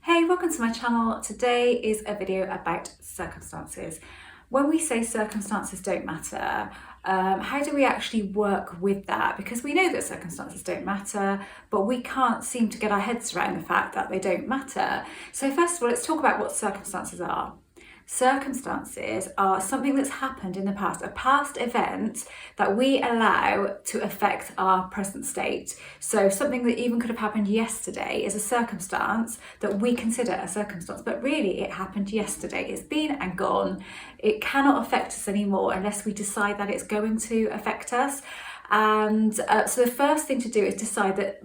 Hey, welcome to my channel. Today is a video about circumstances. When we say circumstances don't matter, how do we actually work with that? Because we know that circumstances don't matter, but we can't seem to get our heads around the fact that they don't matter. So first of all, let's talk about what circumstances are. Circumstances are something that's happened in the past, a past event that we allow to affect our present state. So something that even could have happened yesterday is a circumstance that we consider a circumstance, but really it happened yesterday. It's been and gone. It cannot affect us anymore unless we decide that it's going to affect us. And so the first thing to do is decide that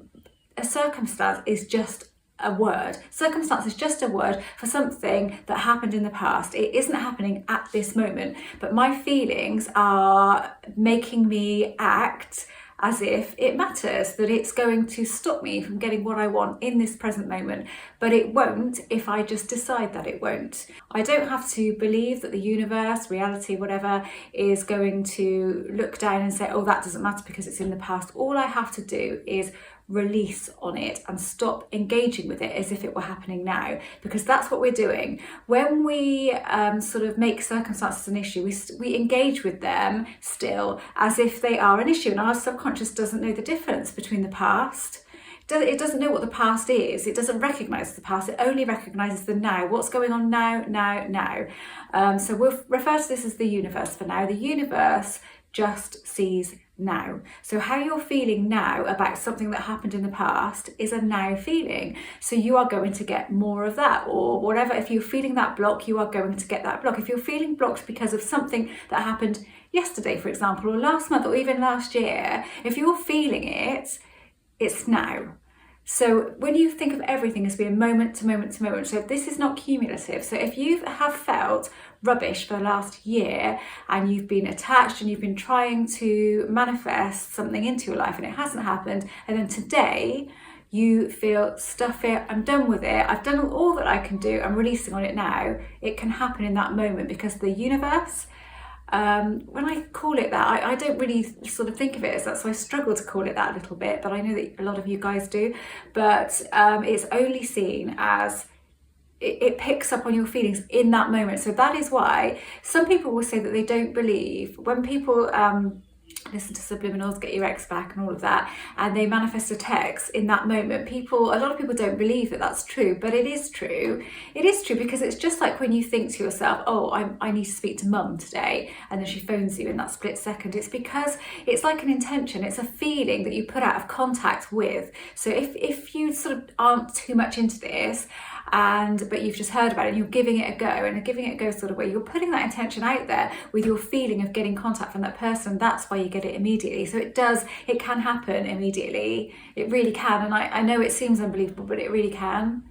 a circumstance is just a word. Circumstance is just a word for something that happened in the past. It isn't happening at this moment, but my feelings are making me act as if it matters, that it's going to stop me from getting what I want in this present moment, but it won't if I just decide that it won't. I don't have to believe that the universe, reality, whatever, is going to look down and say, oh, that doesn't matter because it's in the past. All I have to do is release on it and stop engaging with it as if it were happening now, because that's what we're doing. When we sort of make circumstances an issue, we engage with them still as if they are an issue, and our subconscious doesn't know the difference between the past. It doesn't know what the past is. It doesn't recognise the past. It only recognises the now. What's going on now. So we'll refer to this as the universe for now. The universe just sees now. So how you're feeling now about something that happened in the past is a now feeling. So you are going to get more of that, or whatever. If you're feeling that block, you are going to get that block. If you're feeling blocked because of something that happened yesterday, for example, or last month, or even last year, if you're feeling it, it's now. So when you think of everything as being moment to moment to moment, so this is not cumulative. So if you have felt rubbish for the last year and you've been attached and you've been trying to manifest something into your life and it hasn't happened, and then today you feel, stuff it, I'm done with it, I've done all that I can do, I'm releasing on it now, it can happen in that moment, because the universe, when I call it that, I don't really sort of think of it as that, so I struggle to call it that a little bit, but I know that a lot of you guys do. But it's only seen as it picks up on your feelings in that moment. So that is why some people will say that they don't believe when people listen to subliminals, get your ex back and all of that, and they manifest a text in that moment. A lot of people don't believe that that's true, but it is true. It is true, because it's just like when you think to yourself, oh, I need to speak to mum today, and then she phones you in that split second. It's because it's like an intention. It's a feeling that you put out of contact with. So if you sort of aren't too much into this, but you've just heard about it and you're giving it a go, in a giving it a go sort of way, you're putting that intention out there with your feeling of getting contact from that person. That's why you get it immediately. So it can happen immediately. It really can. And I know it seems unbelievable, but it really can.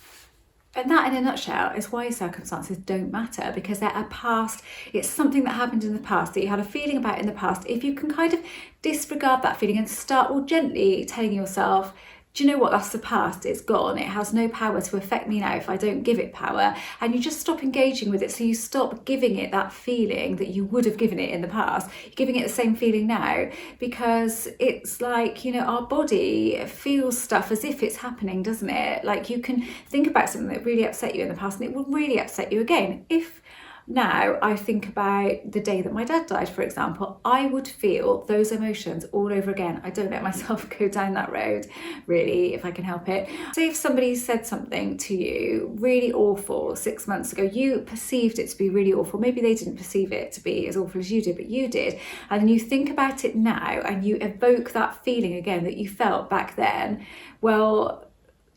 And that, in a nutshell, is why circumstances don't matter, because they're a past. It's something that happened in the past that you had a feeling about in the past. If you can kind of disregard that feeling and start gently telling yourself, do you know what, that's the past, it's gone, it has no power to affect me now if I don't give it power, and you just stop engaging with it. So you stop giving it that feeling that you would have given it in the past. You're giving it the same feeling now, because it's like, our body feels stuff as if it's happening, doesn't it? Like, you can think about something that really upset you in the past and it will really upset you again. If now I think about the day that my dad died, for example, I would feel those emotions all over again. I don't let myself go down that road, really, if I can help it. Say if somebody said something to you really awful 6 months ago, you perceived it to be really awful. Maybe they didn't perceive it to be as awful as you did, but you did. And then you think about it now and you evoke that feeling again that you felt back then. Well,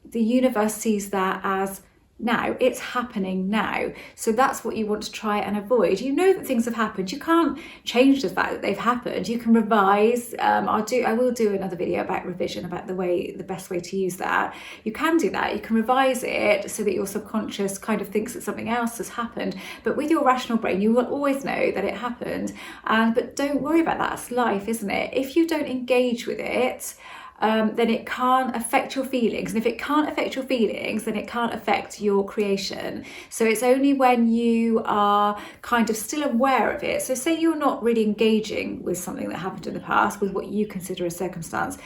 the universe sees that as now. It's happening now. So that's what you want to try and avoid. You know that things have happened. You can't change the fact that they've happened. You can revise. I will do another video about revision, about the best way to use that. You can do that. You can revise it so that your subconscious kind of thinks that something else has happened. But with your rational brain, you will always know that it happened. But don't worry about that. That's life, isn't it? If you don't engage with it, then it can't affect your feelings. And if it can't affect your feelings, then it can't affect your creation. So it's only when you are kind of still aware of it. So say you're not really engaging with something that happened in the past, with what you consider a circumstance,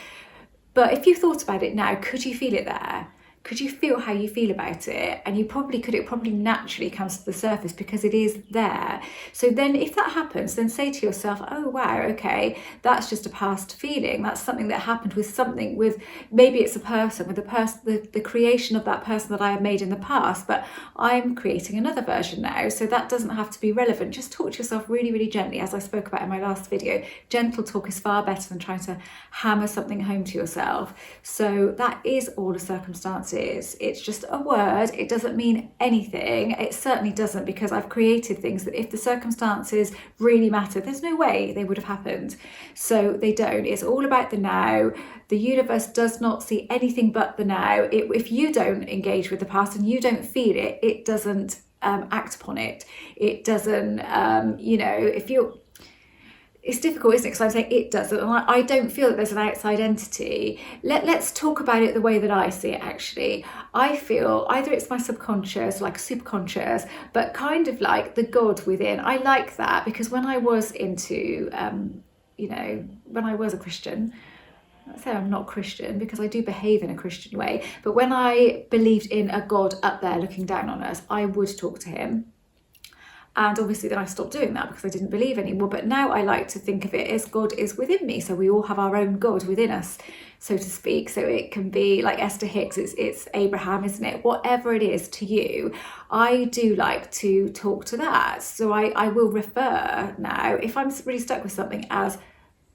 but if you thought about it now, could you feel it there? could you feel how you feel about it? And you probably could, it probably naturally comes to the surface because it is there. So then if that happens, then say to yourself, oh wow, okay, that's just a past feeling. That's something that happened with something, with maybe it's a person, with the creation of that person that I have made in the past, but I'm creating another version now. So that doesn't have to be relevant. Just talk to yourself really, really gently, as I spoke about in my last video. Gentle talk is far better than trying to hammer something home to yourself. So that is all a circumstance is. It's just a word. It doesn't mean anything. It certainly doesn't, because I've created things that if the circumstances really matter, there's no way they would have happened. So they don't. It's all about the now. The universe does not see anything but the now. If you don't engage with the past and you don't feel it, it doesn't act upon it. It doesn't, if you're, it's difficult, isn't it? Because I'm saying it doesn't, and I don't feel that there's an outside entity. Let's talk about it the way that I see it, actually. I feel either it's my subconscious, like superconscious, but kind of like the God within. I like that because when I was into, when I was a Christian, I say I'm not Christian because I do behave in a Christian way, but when I believed in a God up there looking down on us, I would talk to him. And obviously then I stopped doing that because I didn't believe anymore. But now I like to think of it as God is within me. So we all have our own God within us, so to speak. So it can be like Esther Hicks, it's Abraham, isn't it? Whatever it is to you, I do like to talk to that. So I will refer now, if I'm really stuck with something, as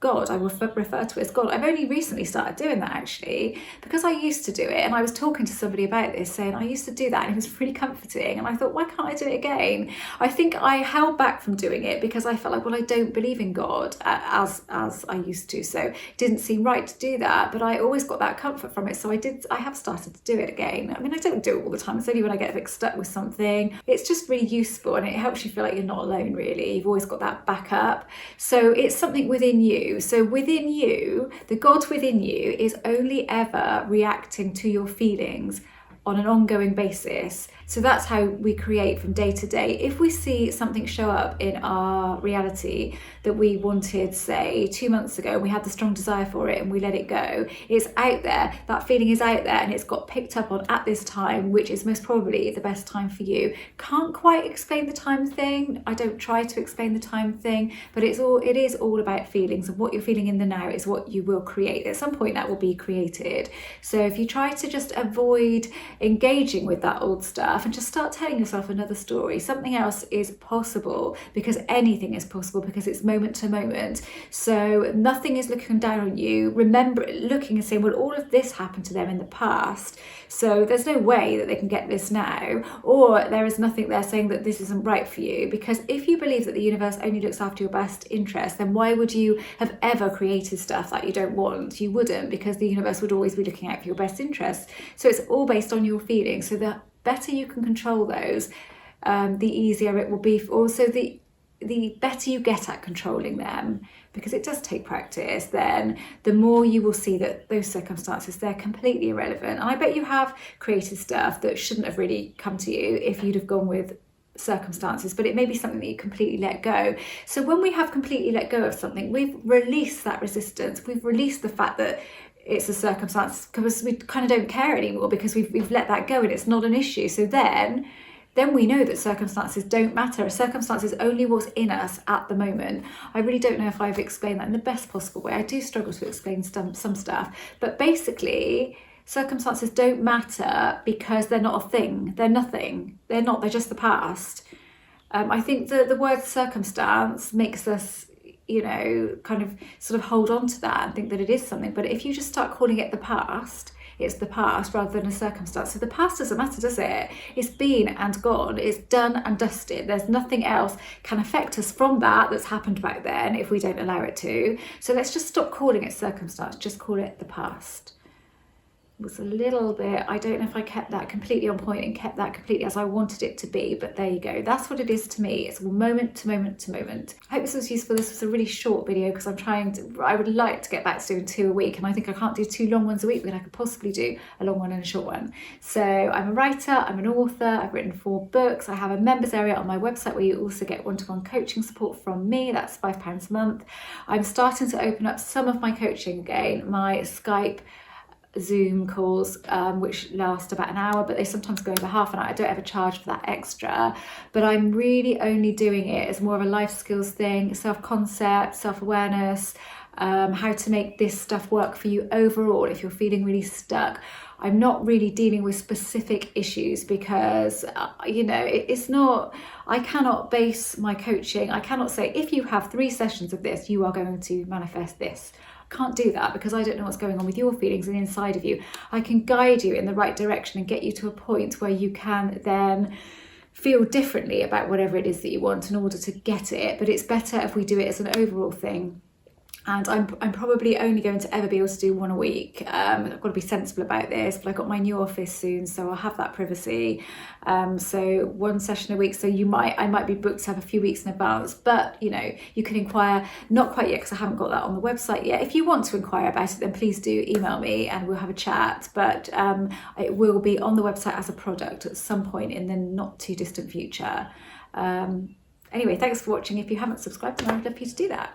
God, I will refer to it as God. I've only recently started doing that, actually, because I used to do it, and I was talking to somebody about this, saying I used to do that and it was really comforting, and I thought, why can't I do it again? I think I held back from doing it because I felt like, well, I don't believe in God as I used to, so it didn't seem right to do that, but I always got that comfort from it, so I have started to do it again. I mean, I don't do it all the time. It's only when I get a bit stuck with something. It's just really useful, and it helps you feel like you're not alone, really. You've always got that backup. So it's something within you. So within you, the God within you is only ever reacting to your feelings on an ongoing basis. So that's how we create from day to day. If we see something show up in our reality that we wanted, say 2 months ago, we had the strong desire for it and we let it go, it's out there, that feeling is out there, and it's got picked up on at this time, which is most probably the best time for you. Can't quite explain the time thing. I don't try to explain the time thing, but it is all about feelings, and what you're feeling in the now is what you will create. At some point that will be created. So if you try to just avoid engaging with that old stuff and just start telling yourself another story, something else is possible, because anything is possible, because it's moment to moment. So nothing is looking down on you. Remember looking and saying, well, all of this happened to them in the past, so there's no way that they can get this now, or there is nothing there saying that this isn't right for you. Because if you believe that the universe only looks after your best interest, then why would you have ever created stuff that you don't want? You wouldn't, because the universe would always be looking out for your best interest. So it's all based on your feelings. So the better you can control those, the easier it will be. Also, the better you get at controlling them, because it does take practice, then the more you will see that those circumstances, they're completely irrelevant. And I bet you have created stuff that shouldn't have really come to you if you'd have gone with circumstances, but it may be something that you completely let go. So when we have completely let go of something, we've released that resistance. We've released the fact that it's a circumstance, because we kind of don't care anymore, because we've let that go and it's not an issue. So then we know that circumstances don't matter. Circumstances only what's in us at the moment. I really don't know if I've explained that in the best possible way. I do struggle to explain some stuff, but basically circumstances don't matter because they're not a thing. They're nothing. They're just the past. I think the word circumstance makes us, kind of sort of hold on to that and think that it is something. But if you just start calling it the past, it's the past rather than a circumstance. So the past doesn't matter, does it? It's been and gone. It's done and dusted. There's nothing else can affect us from that's happened back then if we don't allow it to. So let's just stop calling it circumstance. Just call it the past. It was a little bit, I don't know if I kept that completely on point and kept that completely as I wanted it to be, but there you go. That's what it is to me. It's moment to moment to moment. I hope this was useful. This was a really short video because I would like to get back to doing 2 a week, and I think I can't do 2 long ones a week, but I could possibly do a long one and a short one. So I'm a writer, I'm an author, I've written 4 books. I have a members area on my website where you also get one-to-one coaching support from me. That's £5 a month. I'm starting to open up some of my coaching again. My Skype Zoom calls which last about an hour, but they sometimes go over half an hour. I don't ever charge for that extra, but I'm really only doing it as more of a life skills thing, self-concept, self-awareness, how to make this stuff work for you overall if you're feeling really stuck. I'm not really dealing with specific issues because, you know, it's not, I cannot base my coaching, I cannot say if you have 3 sessions of this, you are going to manifest this. I can't do that because I don't know what's going on with your feelings and inside of you. I can guide you in the right direction and get you to a point where you can then feel differently about whatever it is that you want in order to get it. But it's better if we do it as an overall thing. And I'm probably only going to ever be able to do 1 a week. I've got to be sensible about this, but I've got my new office soon, so I'll have that privacy. So 1 session a week. So I might be booked to have a few weeks in advance, but you know, you can inquire, not quite yet because I haven't got that on the website yet. If you want to inquire about it, then please do email me and we'll have a chat. But it will be on the website as a product at some point in the not too distant future. Anyway, thanks for watching. If you haven't subscribed, then I'd love for you to do that.